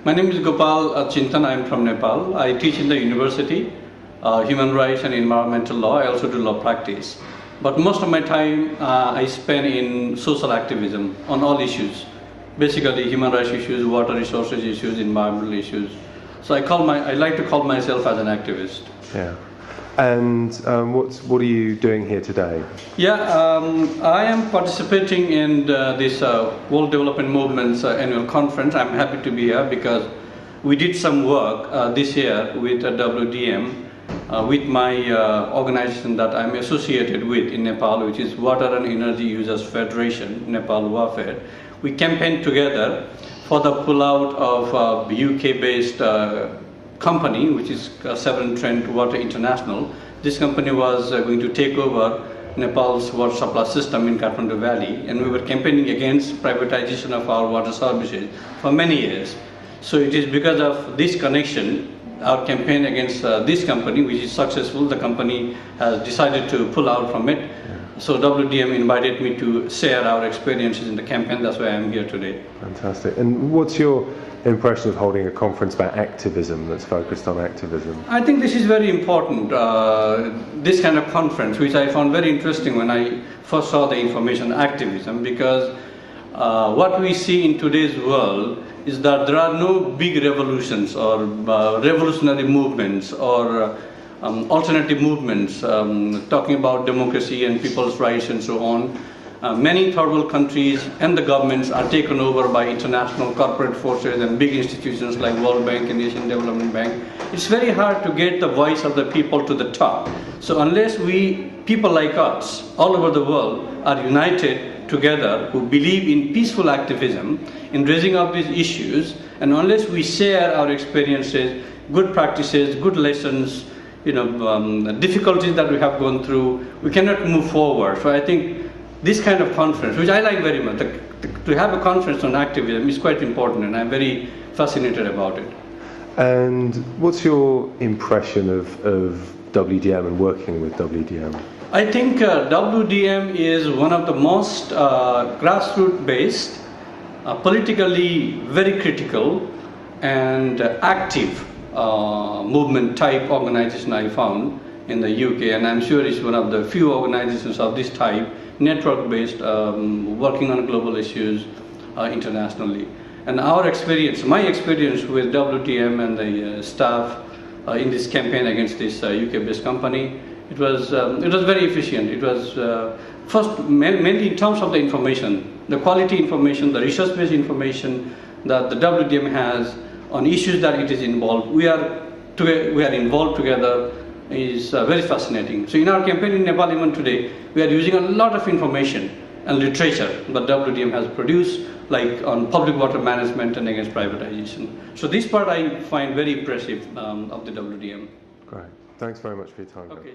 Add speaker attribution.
Speaker 1: My name is Gopal Chintan. I am from Nepal. I teach in the university, human rights and environmental law. I also do law practice. But most of my time I spend in social activism on all issues. Basically human rights issues, water resources issues, environmental issues. So I like to call myself as an activist.
Speaker 2: Yeah. And what are you doing here today?
Speaker 1: Yeah, I am participating in this World Development Movement's annual conference. I'm happy to be here because we did some work this year with WDM, with my organization that I'm associated with in Nepal, which is Water and Energy Users Federation, Nepal WAFED. We campaigned together for the pullout of UK-based company, which is Severn Trent Water International. This company was going to take over Nepal's water supply system in Kathmandu Valley, and we were campaigning against privatization of our water services for many years. So it is because of this connection, our campaign against this company, which is successful. The company has decided to pull out from it. So WDM invited me to share our experiences in the campaign. That's why I'm here today.
Speaker 2: Fantastic. And what's your impression of holding a conference about activism that's focused on activism?
Speaker 1: I think this is very important, this kind of conference, which I found very interesting when I first saw the information activism, because what we see in today's world is that there are no big revolutions or revolutionary movements or alternative movements talking about democracy and people's rights and so on. Many third world countries and the governments are taken over by international corporate forces and big institutions like World Bank and Asian Development Bank. It's very hard to get the voice of the people to the top. So unless people like us all over the world are united together, who believe in peaceful activism, in raising up these issues, and unless we share our experiences, good practices, good lessons, difficulties that we have gone through, we cannot move forward. So I think this kind of conference, which I like very much, to have a conference on activism is quite important, and I'm very fascinated about it.
Speaker 2: And what's your impression of WDM and working with WDM?
Speaker 1: I think WDM is one of the most grassroots-based, politically very critical and active movement type organization I found in the UK, and I'm sure it's one of the few organizations of this type, network-based, working on global issues internationally. And our experience, my experience with WDM and the staff in this campaign against this UK-based company, it was very efficient. It was first mainly in terms of the information, the quality information, the research-based information that the WDM has on issues that it is involved. We are involved together is very fascinating. So in our campaign in Nepal even today, we are using a lot of information and literature that WDM has produced, like on public water management and against privatization. So this part I find very impressive of the WDM.
Speaker 2: Great. Thanks very much for your time.
Speaker 1: Okay.